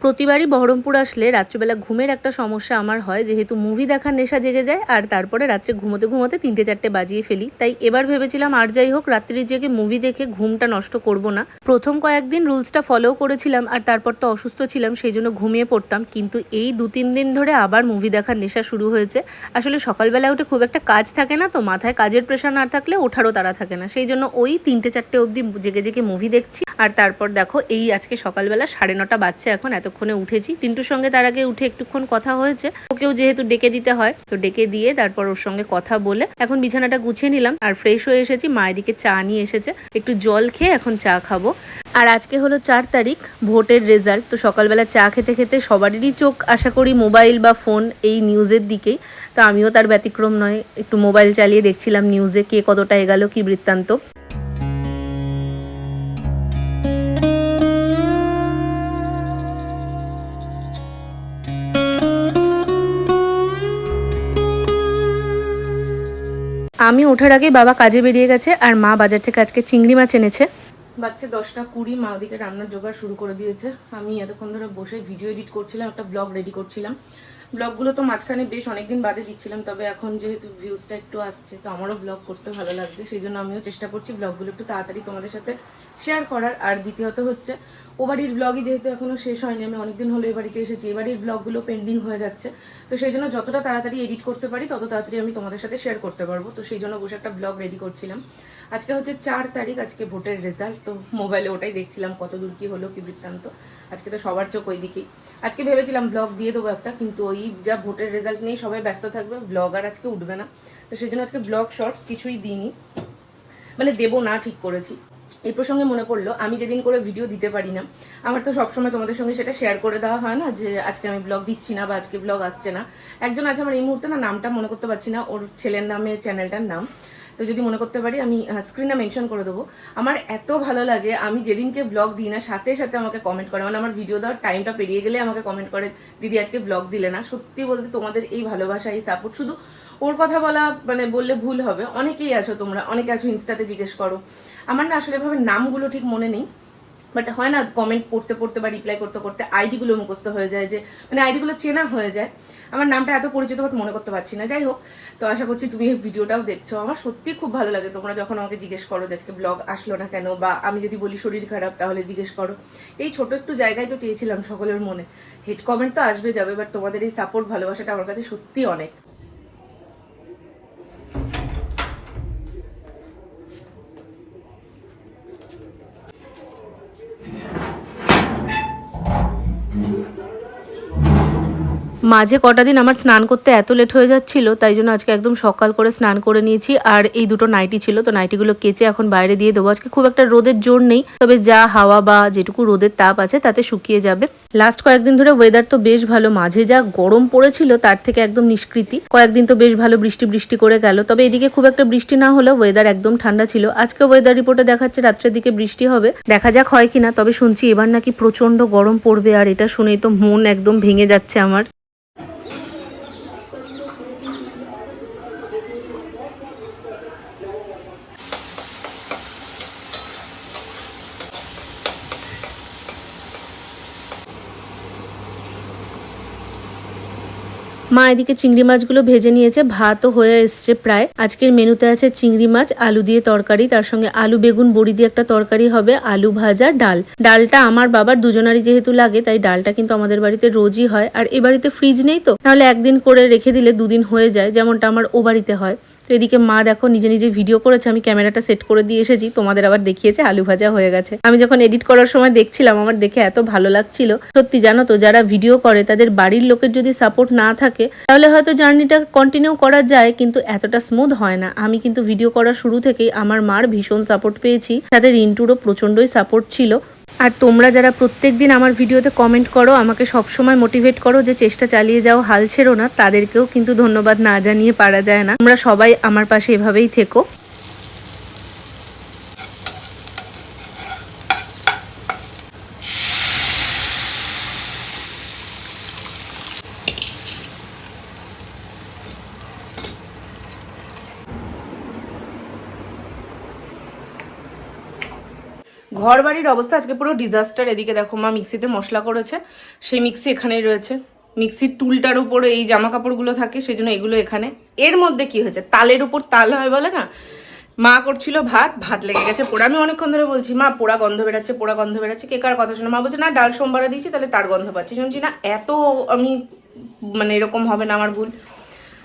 প্রতিবারই বহরমপুর আসলে রাত্রিবেলা ঘুমের একটা সমস্যা আমার হয়, যেহেতু মুভি দেখার নেশা জেগে যায় আর তারপরে রাত্রে ঘুমোতে ঘুমোতে 3টে 4টে বাজিয়ে ফেলি। তাই এবার ভেবেছিলাম আর যাই হোক রাত্রি জেগে মুভি দেখে ঘুমটা নষ্ট করব না। প্রথম কয়েকদিন রুলসটা ফলো করেছিলাম আর তারপর তো অসুস্থ ছিলাম, সেই জন্য ঘুমিয়ে পড়তাম। কিন্তু এই 2-3 দিন ধরে আবার মুভি দেখার নেশা শুরু হয়েছে। আসলে সকালবেলা উঠে খুব একটা কাজ থাকে না, তো মাথায় কাজের প্রেশার না থাকলে ওঠারও তাড়া থাকে না, সেই জন্য ওই 3টে 4টে অবধি জেগে জেগে মুভি দেখছি। আর তারপর দেখো এই আজকে সকালবেলা 9:30 বাজছে, এখন এতক্ষণে উঠেছি। টিন্টুর সঙ্গে তার আগে উঠে একটুক্ষণ কথা হয়েছে, ওকেও যেহেতু ডেকে দিতে হয় তো ডেকে দিয়ে তারপর ওর সঙ্গে কথা বলে এখন বিছানাটা গুছিয়ে নিলাম আর ফ্রেশ হয়ে এসেছি। মায়ের দিকে চা নিয়ে এসেছে, একটু জল খেয়ে এখন চা খাবো। আর আজকে হলো 4 তারিখ, ভোটের রেজাল্ট। তো সকালবেলা চা খেতে খেতে সবারই চোখ আশা করি মোবাইল বা ফোন এই নিউজের দিকেই, তো আমিও তার ব্যতিক্রম নয়। একটু মোবাইল চালিয়ে দেখছিলাম নিউজে কে কতটা এগালো, কি বৃত্তান্ত। আমি ওঠার আগে বাবা কাজে বেরিয়ে গেছে আর মা বাজার থেকে আজকে চিংড়ি মাছ এনেছে। বাচ্চা 10টা 20, মা ওদিকে রান্নার জোগাড় শুরু করে দিয়েছে। আমি এতক্ষণ ধরে বসে ভিডিও এডিট করছিলাম, একটা ব্লগ রেডি করছিলাম। ব্লগগুলো তো মাঝখানে বেশ অনেকদিন বাদে দিচ্ছিলাম, তবে এখন যেহেতু ভিউজটা একটু আসছে তো আমারও ব্লগ করতে ভালো লাগছে, সেই জন্য আমিও চেষ্টা করছি ব্লগগুলো একটু তাড়াতাড়ি তোমাদের সাথে শেয়ার করার। আর দ্বিতীয়ত হচ্ছে ও বাড়ির ব্লগই যেহেতু এখনও শেষ হয়নি, আমি অনেকদিন হলো এ বাড়িতে এসেছি, এ বাড়ির ব্লগগুলো পেন্ডিং হয়ে যাচ্ছে, তো সেই জন্য যতটা তাড়াতাড়ি এডিট করতে পারি তত তাড়াতাড়ি আমি তোমাদের সাথে শেয়ার করতে পারবো। তো সেই জন্য বসে একটা ব্লগ রেডি করছিলাম। আজকে হচ্ছে 4 তারিখ, আজকে ভোটের রেজাল্ট। তো মোবাইলে ওটাই দেখছিলাম কত দূর কি হলো, কি বৃত্তান্ত। আজকে তো সবার চোখ ওই দিকেই। আজকে ভেবেছিলাম ব্লগ দিয়ে দেবো একটা, কিন্তু ওই যা ভোটের রেজাল্ট নিয়েই সবাই ব্যস্ত থাকবে, ব্লগ আর আজকে উঠবে না। তো সেই জন্য আজকে ব্লগ শর্টস কিছুই দিইনি, মানে দেবো না ঠিক করেছি। এই প্রসঙ্গে মনে পড়লো, আমি যেদিন করে ভিডিও দিতে পারি না, আমার তো সবসময় তোমাদের সঙ্গে সেটা শেয়ার করে দেওয়া হয় না যে আজকে আমি ব্লগ দিচ্ছি না বা আজকে ব্লগ আসছে না। একজন আছে আমার এই মুহূর্তে না নামটা মনে করতে পারছি না, ওর ছেলের নামে চ্যানেলটার নাম, তো যদি মনে করতে পারি আমি স্ক্রিনে মেনশন করে দেবো। আমার এত ভালো লাগে, আমি যেদিনকে ব্লগ দিই না সাথে সাথে আমাকে কমেন্ট করে, মানে আমার ভিডিও দেওয়ার টাইমটা পেরিয়ে গেলে আমাকে কমেন্ট করে, দিদি আজকে ব্লগ দিলে না। সত্যি বলতে তোমাদের এই ভালোবাসা, এই সাপোর্ট, শুধু ওর কথা বলা মানে বললে ভুল হবে, অনেকেই আছো তোমরা, অনেকে আছো ইনস্টাতে জিজ্ঞেস করো। আমার না আসলে এভাবে নামগুলো ঠিক মনে নেই, বাট হয় না কমেন্ট পড়তে পড়তে বা রিপ্লাই করতে করতে আইডিগুলো মুখস্থ হয়ে যায়, যে মানে আইডিগুলো চেনা হয়ে যায়। আমার নামটা এত পরিচিত বাট মনে করতে পারছি না। যাই হোক, তো আশা করছি তুমি এই ভিডিওটাও দেখছো। আমার সত্যি খুব ভালো লাগে তোমরা যখন আমাকে জিজ্ঞেস করো যে আজকে ব্লগ আসলো না কেন, বা আমি যদি বলি শরীর খারাপ তাহলে জিজ্ঞেস করো। এই ছোট একটু জায়গায় তো চেয়েছিলাম সকলের মনে। হেড কমেন্ট তো আসবে যাবে, বাট তোমাদের এই সাপোর্ট ভালোবাসাটা আমার কাছে সত্যি অনেক। মাঝে কটা দিন আমার স্নান করতে এত লেট হয়ে যাচ্ছিল, তাই জন্য আজকে একদম সকাল করে স্নান করে নিয়েছি। আর এই দুটো নাইটি ছিল, তো নাইটিগুলো কেচে এখন বাইরে দিয়ে দেবো। আজকে খুব একটা রোদের জোর নেই, তবে যা হাওয়া বা যেটুকু রোদের তাপ আছে তাতে শুকিয়ে যাবে। লাস্ট কয়েকদিন ধরে ওয়েদার তো বেশ ভালো, মাঝে যা গরম পড়েছিল তার থেকে একদম নিষ্কৃতি। কয়েকদিন তো বেশ ভালো বৃষ্টি বৃষ্টি করে গেল, তবে এদিকে খুব একটা বৃষ্টি না হলেও ওয়েদার একদম ঠান্ডা ছিল। আজকে ওয়েদার রিপোর্টে দেখাচ্ছে রাত্রের দিকে বৃষ্টি হবে, দেখা যাক হয় কিনা। তবে শুনছি এবার নাকি প্রচন্ড গরম পড়বে, আর এটা শুনেই তো মন একদম ভেঙে যাচ্ছে আমার। মা এদিকে চিংড়ি মাছগুলো ভেজে নিয়েছে, ভাতও হয়ে এসছে প্রায়। আজকের মেনুতে আছে চিংড়ি মাছ, আলু দিয়ে তরকারি, তার সঙ্গে আলু বেগুন বড়ি দিয়ে একটা তরকারি হবে, আলু ভাজা, ডাল। ডালটা আমার বাবার দুজনারই যেহেতু লাগে, তাই ডালটা কিন্তু আমাদের বাড়িতে রোজই হয়। আর এ বাড়িতে ফ্রিজ নেই, তো নাহলে একদিন করে রেখে দিলে 2 দিন হয়ে যায়, যেমনটা আমার ও বাড়িতে হয়। তো এদিকে মা দেখো নিজে নিজে ভিডিও করেছে, আমি ক্যামেরাটা সেট করে দিয়ে এসেছি, তোমাদের আবার দেখিয়েছে আলু ভাজা হয়ে গেছে। আমি যখন এডিট করার সময় দেখছিলাম, আমার দেখে এত ভালো লাগছিল। সত্যি জানো তো, যারা ভিডিও করে তাদের বাড়ির লোকের যদি সাপোর্ট না থাকে তাহলে হয়তো জার্নিটা কন্টিনিউ করা যায়, কিন্তু এতটা স্মুথ হয় না। আমি কিন্তু ভিডিও করার শুরু থেকেই আমার মার ভীষণ সাপোর্ট পেয়েছি, তাদের রিন্টুরও প্রচন্ডই সাপোর্ট ছিল। আর তোমরা যারা প্রত্যেকদিন আমার ভিডিওতে কমেন্ট করো, আমাকে সবসময় মোটিভেট করো যে চেষ্টা চালিয়ে যাও, হাল ছেড়ো না, তাদেরকেও কিন্তু ধন্যবাদ না জানিয়ে পারা যায় না। তোমরা সবাই আমার পাশে এভাবেই থেকো। ঘর বাড়ির অবস্থা আজকে পুরো ডিজাস্টার। এদিকে দেখো মা মিক্সিতে মশলা করেছে, সেই মিক্সি এখানেই রয়েছে। মিক্সির টুলটার উপরে এই জামা কাপড়গুলো থাকে, সেই জন্য এগুলো এখানে। এর মধ্যে কি হয়েছে, তালের উপর তাল হয় বলে না, মা করছিল ভাত, ভাত লেগে গেছে পোড়া। আমি অনেকক্ষণ ধরে বলছি মা পোড়া গন্ধ বেরাচ্ছে, পোড়া গন্ধ বেরাচ্ছে, কে কার কথা শুনে? মা বলছে না ডাল সোমবারে দিয়েছি তাহলে তার গন্ধ পাচ্ছি। শুনছি না এত আমি মানে এরকম হবে না, আমার ভুল।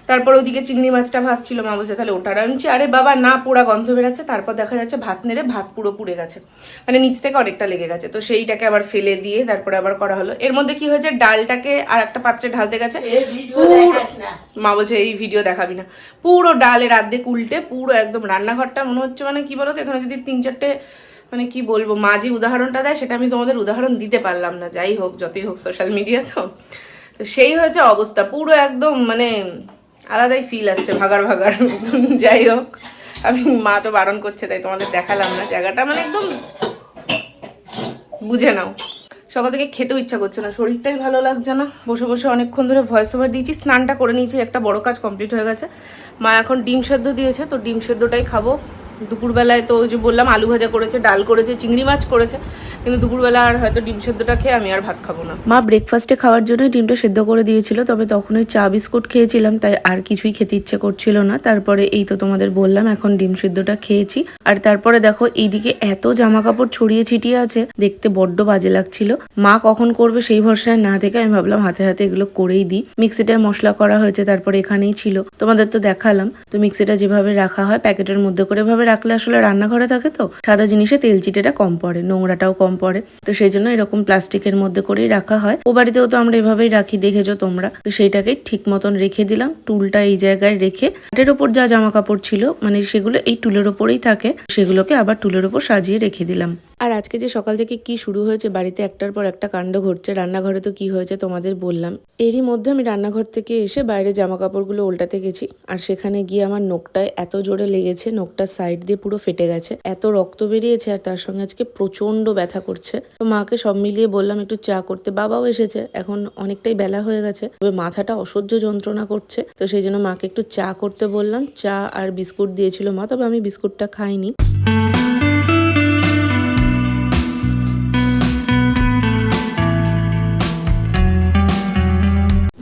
তারপর ওদিকে চিংড়ি মাছটা ভাসছিল, মা বলছে তাহলে ওটা রাঁধছি। আরে বাবা না, পোড়া গন্ধ বেরাচ্ছে। তারপর দেখা যাচ্ছে ভাত নেড়ে ভাত পুরো পুড়ে গেছে, মানে নিচ থেকে অনেকটা লেগে গেছে। তো সেইটাকে আবার ফেলে দিয়ে তারপরে আবার করা হলো। এর মধ্যে কি হয়েছে, ডালটাকে আর একটা পাত্রে ঢালতে গেছে, মা বলছে এই ভিডিও দেখাবি না, পুরো ডালের অর্ধেক উল্টে পুরো একদম রান্নাঘরটা মনে হচ্ছে মানে কি বলতো, এখানে যদি 3-4টে মানে কি বলবো, মা যে উদাহরণটা দেয় সেটা আমি তোমাদের উদাহরণ দিতে পারলাম না। যাই হোক, যতই হোক সোশ্যাল মিডিয়া তো সেই হয়েছে অবস্থা, পুরো একদম মানে আলাদাই ফিল আসছে, ভাগার ভাগার। যাই হোক, আমি মা তো বারণ করছে তাই তোমাদের দেখালাম না জায়গাটা, মানে একদম বুঝে নাও। সকাল থেকে খেতেও ইচ্ছা করছে না, শরীরটাই ভালো লাগছে না। বসে বসে অনেকক্ষণ ধরে ভয়েস ওভার দিয়েছি, স্নানটা করে নিয়েছি, একটা বড় কাজ কমপ্লিট হয়ে গেছে। মা এখন ডিম সেদ্ধ দিয়েছে, তো ডিম সেদ্ধটাই খাবো। দুপুরবেলায় তো ওই যে বললাম আলু ভাজা করেছে, ডাল করেছে, চিংড়ি মাছ করেছে, কিন্তু দুপুরবেলা আর হয়তো ডিম সেদ্ধটা খেয়ে আমি আর ভাত খাবো না। মা ব্রেকফাস্টে খাওয়ার জন্যই ডিমটা সেদ্ধ করে দিয়েছিল, তবে তখন ওই চা বিস্কুট খেয়েছিলাম, তাই আর কিছুই খেতে ইচ্ছে করছিল না। তারপরে এই তো তোমাদের বললাম এখন ডিম সেদ্ধটা খেয়েছি। আর তারপরে দেখো এইদিকে এত জামা কাপড় ছড়িয়ে ছিটিয়ে আছে, দেখতে বড্ড বাজে লাগছিল। মা কখন করবে সেই ভরসায় না থেকে আমি ভাবলাম হাতে হাতে এগুলো করেই দিই। মিক্সিটায় মশলা করা হয়েছে, তারপরে এখানেই ছিল, তোমাদের তো দেখালাম। তো মিক্সিটা যেভাবে রাখা হয় প্যাকেটের মধ্যে করে ভাবে রাখলে আসলে রান্নাঘরে থাকে তো সাদা জিনিসে তেল চিটেটা কম পড়ে, নোংরাটাও কম পড়ে, তো সেই জন্য এরকম প্লাস্টিকের মধ্যে করেই রাখা হয়। ও বাড়িতেও তো আমরা এভাবেই রাখি, দেখেছো তোমরা। তো সেইটাকে ঠিক মতন রেখে দিলাম, টুলটা এই জায়গায় রেখে খাটের ওপর যা জামা কাপড় ছিল মানে সেগুলো এই টুলের ওপরেই থাকে, সেগুলোকে আবার টুলের ওপর সাজিয়ে রেখে দিলাম। আর আজকে যে সকাল থেকে কি শুরু হয়েছে, বাড়িতে একটার পর একটা কাণ্ড ঘটছে। রান্নাঘরে তো কি হয়েছে তোমাদের বললাম। এরই মধ্যে আমি রান্নাঘর থেকে এসে বাইরে জামা কাপড়গুলো উল্টাতে গেছি, আর সেখানে গিয়ে আমার নোকটায় এত জোরে লেগেছে, নোকটার সাইড দিয়ে পুরো ফেটে গেছে, এত রক্ত বেরিয়েছে, আর তার সঙ্গে আজকে প্রচন্ড ব্যথা করছে। তো মাকে সব মিলিয়ে বললাম একটু চা করতে, বাবাও এসেছে, এখন অনেকটাই বেলা হয়ে গেছে, তবে মাথাটা অসহ্য যন্ত্রণা করছে। তো সেই জন্য মাকে একটু চা করতে বললাম। চা আর বিস্কুট দিয়েছিল মা, তবে আমি বিস্কুটটা খাইনি।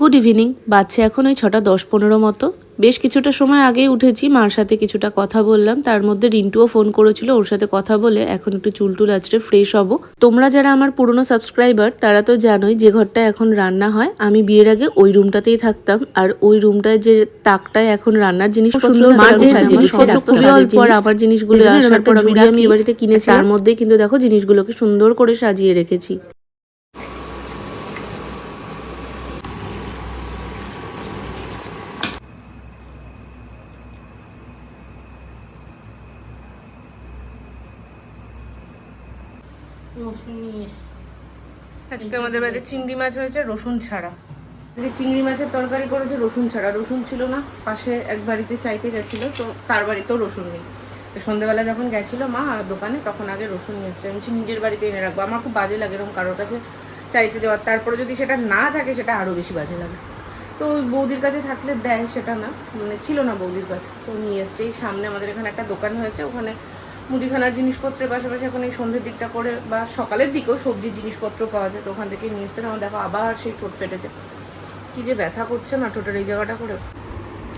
গুড ইভিনিং, বাচ্চা এখন ওই 6:10-15 মতো। বেশ কিছুটা সময় আগেই উঠেছি, মার সাথে কিছুটা কথা বললাম, তার মধ্যে রিন্টুও ফোন করেছিল, ওর সাথে কথা বলে এখন একটু চুলটুল আঁচড়ে ফ্রেশ হব। তোমরা যারা আমার পুরনো সাবস্ক্রাইবার তারা তো জানোই যে ঘরটা এখন রান্না হয়, আমি বিয়ের আগে ওই রুমটাতেই থাকতাম, আর ওই রুমটায় যে তাকটায় এখন রান্নার জিনিসপত্র খুবই অল্প, আর আমার জিনিসগুলো আসার পর আমি বাড়িতে কিনেছি, তার মধ্যেই কিন্তু দেখো জিনিসগুলোকে সুন্দর করে সাজিয়ে রেখেছি। আজকে আমাদের বাড়িতে চিংড়ি মাছ হয়েছে রসুন ছাড়া। চিংড়ি মাছের তরকারি করেছে রসুন ছাড়া, রসুন ছিল না, পাশে এক বাড়িতে চাইতে গেছিল, তো তার বাড়িতেও রসুন নেই। সন্ধ্যেবেলা যখন গেছিল মা দোকানে, তখন আগে রসুন নিয়ে এসছে। আমি নিজের বাড়িতে এনে রাখবো, আমার খুব বাজে লাগে এরকম কারোর কাছে চাইতে যাওয়ার, তারপরে যদি সেটা না থাকে সেটা আরও বেশি বাজে লাগে। তো বৌদির কাছে থাকলে দেয়, সেটা না, মানে ছিল না বৌদির কাছে, তো নিয়ে এসছে। এই সামনে আমাদের এখানে একটা দোকান হয়েছে, ওখানে মুদিখানার জিনিসপত্রের পাশাপাশি এখন এই সন্ধ্যের দিকটা করে বা সকালের দিকেও সবজির জিনিসপত্র পাওয়া যায়, তো ওখান থেকে নিয়ে এসছে। আমার দেখো আবার সেই ঠোঁট ফেটেছে, কি যে ব্যথা করছে না ঠোঁটের এই জায়গাটা করে।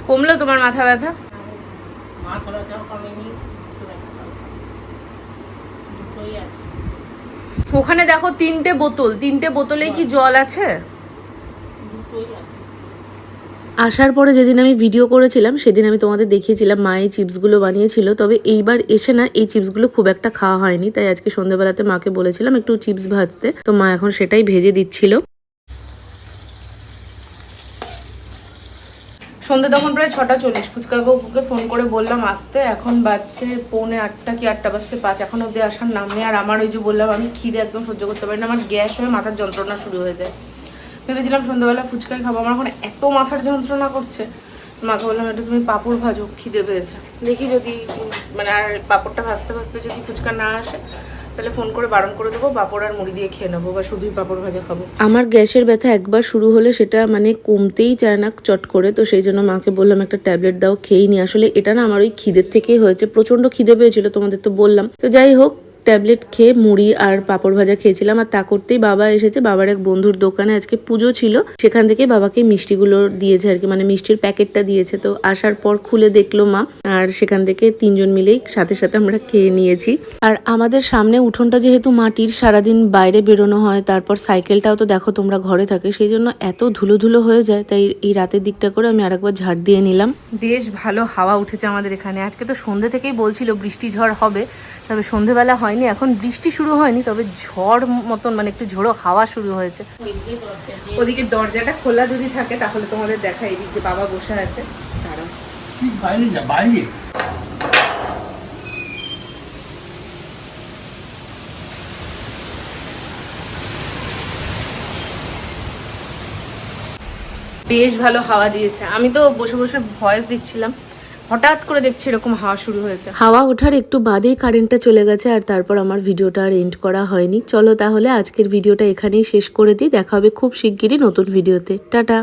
কমলো তোমার মাথা ব্যথা? ওখানে দেখো 3টে বোতল, 3টে বোতলেই কি জল আছে? আসার পরে যেদিন আমি ভিডিও করেছিলাম সেদিন আমি তোমাদের দেখিয়েছিলাম মা এই চিপসগুলো বানিয়েছিল, তবে এইবার এসে না এই চিপসগুলো খুব একটা খাওয়া হয়নি, তাই আজকে সন্ধ্যাবেলাতে মাকে বলেছিলাম একটু চিপস ভাজতে, তো মা এখন সেটাই ভেজে দিচ্ছিল। সন্ধ্যে তখন প্রায় 6:40, ফুচকা কাকুকে ফোন করে বললাম আসতে, এখন বাজছে 7:45 কি 8:05, এখন অব্দি আসার নাম নেই। আর আমার ওই যে বললাম আমি খিদে একদম সহ্য করতে পারি না, আমার গ্যাস হয়ে মাথার যন্ত্রণা শুরু হয়ে যায়। ভেবেছিলাম সন্ধ্যাবেলা ফুচকাই খাবো, আমার এখন এত মাথার যন্ত্রণা করছে। মাকে বললাম এটা তুমি পাঁপড় ভাজো, খিদে পেয়েছে। দেখি যদি মানে আর পাঁপড়টা ভাজতে ভাজতে যদি ফুচকা না আসে তাহলে ফোন করে বারণ করে দেবো, পাঁপড় আর মুড়ি দিয়ে খেয়ে নেবো, বা শুধুই পাঁপড় ভাজা খাবো। আমার গ্যাসের ব্যথা একবার শুরু হলে সেটা মানে কমতেই চায় না চট করে, তো সেই জন্য মাকে বললাম একটা ট্যাবলেট দাও, খেয়েই নি। আসলে এটা না আমার ওই খিদের থেকেই হয়েছে, প্রচন্ড খিদে পেয়েছিল তোমাদের তো বললাম। তো যাই হোক, ট্যাবলেট খেয়ে মুড়ি আর পাঁপড় ভাজা খেয়েছিলাম। আর তা করতেই বাবা এসেছে, বাবার এক বন্ধুর দোকানে আজকে পুজো ছিল, সেখান থেকে বাবাকে মিষ্টিগুলো দিয়েছে আর কি, মানে মিষ্টির প্যাকেটটা দিয়েছে। তো আসার পর খুলে দেখলো মা, আর সেখান থেকে তিনজন মিলেই সাথে সাথে আমরা খেয়ে নিয়েছি। আর আমাদের সামনে উঠোনটা যেহেতু মাটির, সারাদিন বাইরে বেরোনো হয়, তারপর সাইকেলটাও তো দেখো তোমরা ঘরে থাকে, সেই জন্য এত ধুলো ধুলো হয়ে যায়। তাই এই রাতের দিকটা করে আমি আরেকবার ঝাড় দিয়ে নিলাম। বেশ ভালো হাওয়া উঠেছে আমাদের এখানে। আজকে তো সন্ধ্যে থেকেই বলছিল বৃষ্টি ঝড় হবে, তবে সন্ধ্যেবেলা হয়নি, এখন বৃষ্টি শুরু হয়নি, তবে ঝড় মতন মানে একটু ঝোড়ো হাওয়া শুরু হয়েছে। ওদিকে দরজাটা খোলা যদি থাকে তাহলে তোমাদের দেখা, এদিক দিয়ে বাবা বসে আছে। দাঁড়াও, বাইরে যা, বাইরে। বেশ ভালো হাওয়া দিয়েছে। আমি তো বসে বসে ভয়েস দিচ্ছিলাম, হঠাৎ করে দেখছি এরকম হাওয়া শুরু হয়েছে। হাওয়া ওঠার একটু বাদেই কারেন্টটা চলে গেছে, আর তারপর আমার ভিডিওটা আর এন্ড করা হয়নি। চলো তাহলে আজকের ভিডিওটা এখানেই শেষ করে দিই, দেখা হবে খুব শিগগিরই নতুন ভিডিওতে। টাটা।